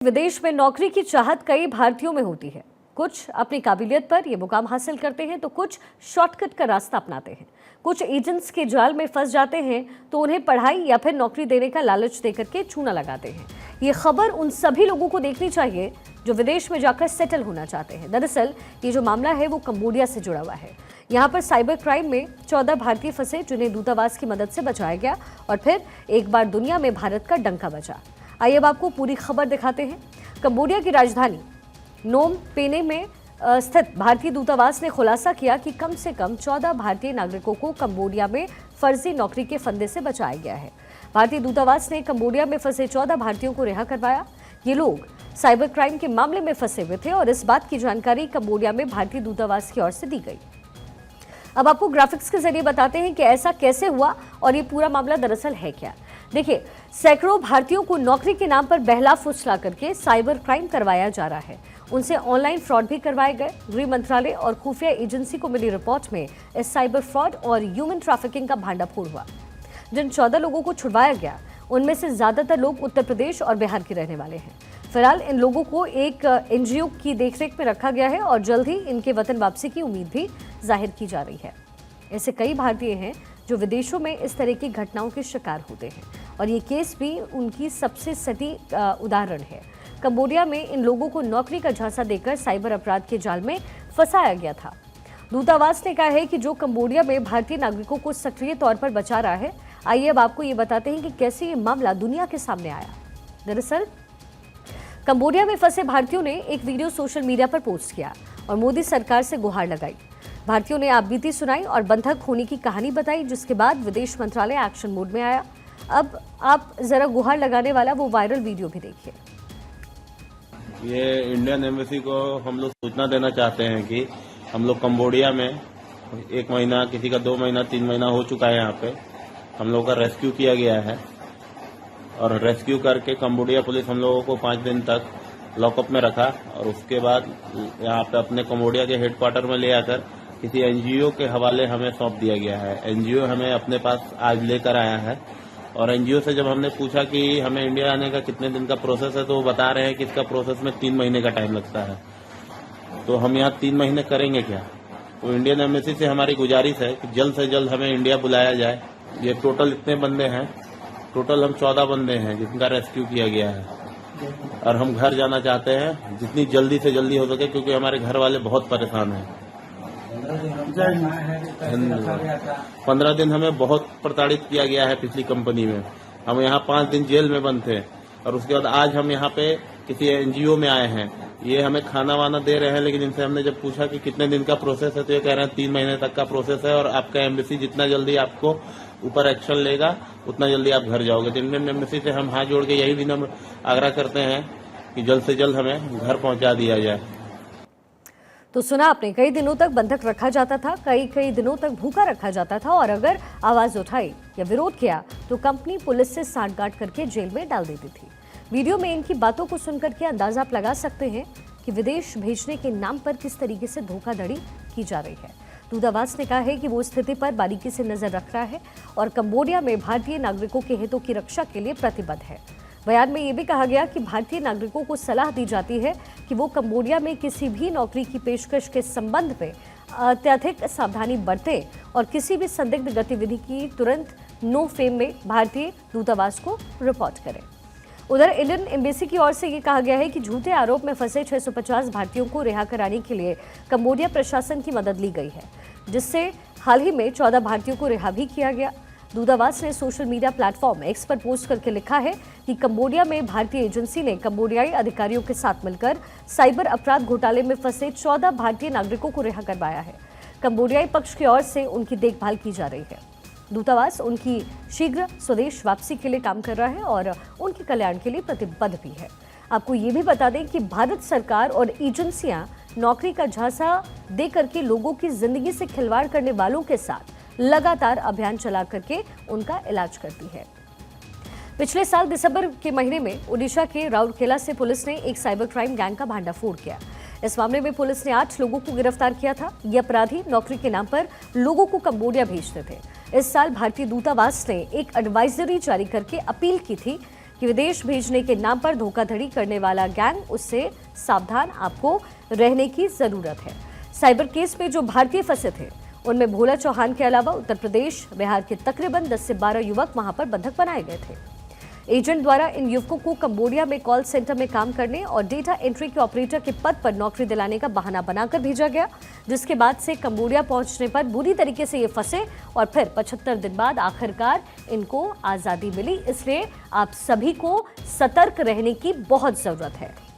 विदेश में नौकरी की चाहत कई भारतीयों में होती है। कुछ अपनी काबिलियत पर ये मुकाम हासिल करते हैं तो कुछ शॉर्टकट का रास्ता अपनाते हैं। कुछ एजेंट्स के जाल में फंस जाते हैं तो उन्हें पढ़ाई या फिर नौकरी देने का लालच देकर के चूना लगाते हैं। ये खबर उन सभी लोगों को देखनी चाहिए जो विदेश में जाकर सेटल होना चाहते हैं। दरअसल ये जो मामला है वो कंबोडिया से जुड़ा हुआ है। यहाँ पर साइबर क्राइम में 14 भारतीय फंसे जिन्हें दूतावास की मदद से बचाया गया और फिर एक बार दुनिया में भारत का डंका बजा। आइए अब आपको पूरी खबर दिखाते हैं। कंबोडिया की राजधानी नोम पेने में स्थित भारतीय दूतावास ने खुलासा किया कि कम से कम 14 भारतीय नागरिकों को कंबोडिया में फर्जी नौकरी के फंदे से बचाया गया है। भारतीय दूतावास ने कंबोडिया में फंसे 14 भारतीयों को रिहा करवाया। ये लोग साइबर क्राइम के मामले में फंसे हुए थे और इस बात की जानकारी कंबोडिया में भारतीय दूतावास की ओर से दी गई। अब आपको ग्राफिक्स के जरिए बताते हैं कि ऐसा कैसे हुआ और ये पूरा मामला दरअसल है क्या। देखिए, सैकड़ों भारतीयों को नौकरी के नाम पर बहला फुसला करके साइबर क्राइम करवाया जा रहा है। उनसे ऑनलाइन फ्रॉड भी करवाए गए। गृह मंत्रालय और खुफिया एजेंसी को मिली रिपोर्ट में इस साइबर फ्रॉड और ह्यूमन ट्रैफिकिंग का भांडाफोड़ हुआ। जिन 14 लोगों को छुड़वाया गया उनमें से ज्यादातर लोग उत्तर प्रदेश और बिहार के रहने वाले हैं। फिलहाल इन लोगों को एक एनजीओ की देखरेख में रखा गया है और जल्द ही इनके वतन वापसी की उम्मीद भी जाहिर की जा रही है। ऐसे कई भारतीय हैं जो विदेशों में इस तरह की घटनाओं के शिकार होते हैं और ये केस भी उनकी सबसे सटीक उदाहरण है। कंबोडिया में इन लोगों को नौकरी का झांसा देकर साइबर अपराध के जाल में फंसाया गया था। दूतावास ने कहा है कि जो कंबोडिया में भारतीय नागरिकों को सक्रिय तौर पर बचा रहा है। आइए अब आपको ये बताते हैं कि कैसे ये मामला दुनिया के सामने आया। दरअसल कंबोडिया में फंसे भारतीयों ने एक वीडियो सोशल मीडिया पर पोस्ट किया और मोदी सरकार से गुहार लगाई। भारतीयों ने आपबीती सुनाई और बंधक होने की कहानी बताई, जिसके बाद विदेश मंत्रालय एक्शन मोड में आया। अब आप जरा गुहार लगाने वाला वो वायरल वीडियो भी देखिए। ये इंडियन एम्बेसी को हम लोग सूचना देना चाहते हैं कि हम लोग कंबोडिया में 1 महीना, किसी का 2 महीना, 3 महीना हो चुका है। यहाँ पे हम लोगों का रेस्क्यू किया गया है और रेस्क्यू करके कंबोडिया पुलिस हम लोगों को 5 दिन तक लॉकअप में रखा और उसके बाद यहाँ पे अपने कंबोडिया के हेडक्वार्टर में ले आकर किसी एनजीओ के हवाले हमें सौंप दिया गया है। एनजीओ हमें अपने पास आज लेकर आया है और एनजीओ से जब हमने पूछा कि हमें इंडिया आने का कितने दिन का प्रोसेस है तो वो बता रहे हैं कि इसका प्रोसेस में 3 महीने का टाइम लगता है। तो हम यहाँ 3 महीने करेंगे क्या? तो इंडियन एम्बेसी से हमारी गुजारिश है कि जल्द से जल्द हमें इंडिया बुलाया जाए। ये टोटल इतने बंदे हैं, टोटल हम 14 बंदे हैं जिनका रेस्क्यू किया गया है और हम घर जाना चाहते हैं जितनी जल्दी से जल्दी हो सके, क्योंकि हमारे घर वाले बहुत परेशान हैं। 15 दिन हमें बहुत प्रताड़ित किया गया है पिछली कंपनी में। हम यहाँ 5 दिन जेल में बंद थे और उसके बाद आज हम यहाँ पे किसी एनजीओ में आए हैं। ये हमें खाना वाना दे रहे हैं, लेकिन इनसे हमने जब पूछा कि कितने दिन का प्रोसेस है तो ये कह रहे हैं 3 महीने तक का प्रोसेस है और आपका एम्बेसी जितना जल्दी आपको ऊपर एक्शन लेगा उतना जल्दी आप घर जाओगे। तो इंडियन एम्बेसी से हम हाथ जोड़ के यही विनम्र आग्रह करते हैं कि जल्द से जल्द हमें घर पहुंचा दिया जाए। तो सुना आपने, कई दिनों तक बंधक रखा जाता था, कई दिनों तक भूखा रखा जाता था और अगर आवाज उठाई या विरोध किया तो कंपनी पुलिस से सांठगांठ करके जेल में डाल देती थी। वीडियो में इनकी बातों को सुनकर के अंदाजा आप लगा सकते हैं कि विदेश भेजने के नाम पर किस तरीके से धोखाधड़ी की जा रही है। दूतावास ने कहा है कि वो स्थिति पर बारीकी से नजर रख रहा है और कंबोडिया में भारतीय नागरिकों के हितों की रक्षा के लिए प्रतिबद्ध है। बयान में ये भी कहा गया कि भारतीय नागरिकों को सलाह दी जाती है कि वो कंबोडिया में किसी भी नौकरी की पेशकश के संबंध में अत्यधिक सावधानी बरतें और किसी भी संदिग्ध गतिविधि की तुरंत नो फेम में भारतीय दूतावास को रिपोर्ट करें। उधर इंडियन एम्बेसी की ओर से ये कहा गया है कि झूठे आरोप में फंसे 650 भारतीयों को रिहा कराने के लिए कंबोडिया प्रशासन की मदद ली गई है, जिससे हाल ही में 14 भारतीयों को रिहा भी किया गया। दूतावास ने सोशल मीडिया प्लेटफॉर्म एक्स पर पोस्ट करके लिखा है कि कंबोडिया में भारतीय एजेंसी ने कंबोडियाई अधिकारियों के साथ मिलकर साइबर अपराध घोटाले में फंसे 14 भारतीय नागरिकों को रिहा करवाया है। कंबोडियाई पक्ष की ओर से उनकी देखभाल की जा रही है। दूतावास उनकी शीघ्र स्वदेश वापसी के लिए काम कर रहा है और उनके कल्याण के लिए प्रतिबद्ध भी है। आपको ये भी बता दें कि भारत सरकार और एजेंसियां नौकरी का झांसा दे करके लोगों की जिंदगी से खिलवाड़ करने वालों के साथ लगातार अभियान चला करके उनका इलाज करती है। पिछले साल दिसंबर के महीने में ओडिशा के राउरकेला से पुलिस ने एक साइबर क्राइम गैंग का भांडाफोड़ किया। इस मामले में पुलिस ने 8 लोगों को गिरफ्तार किया था। ये अपराधी नौकरी के नाम पर लोगों को कंबोडिया भेजते थे। इस साल भारतीय दूतावास ने एक एडवाइजरी जारी करके अपील की थी कि विदेश भेजने के नाम पर धोखाधड़ी करने वाला गैंग, उससे सावधान आपको रहने की जरूरत है। साइबर केस में जो भारतीय फंसे थे उनमें भोला चौहान के अलावा उत्तर प्रदेश, बिहार के तकरीबन 10 से 12 युवक वहां पर बंधक बनाए गए थे। एजेंट द्वारा इन युवकों को कंबोडिया में कॉल सेंटर में काम करने और डेटा एंट्री के ऑपरेटर के पद पर नौकरी दिलाने का बहाना बनाकर भेजा गया, जिसके बाद से कंबोडिया पहुंचने पर बुरी तरीके से ये फंसे और फिर 75 दिन बाद आखिरकार इनको आज़ादी मिली। इसलिए आप सभी को सतर्क रहने की बहुत ज़रूरत है।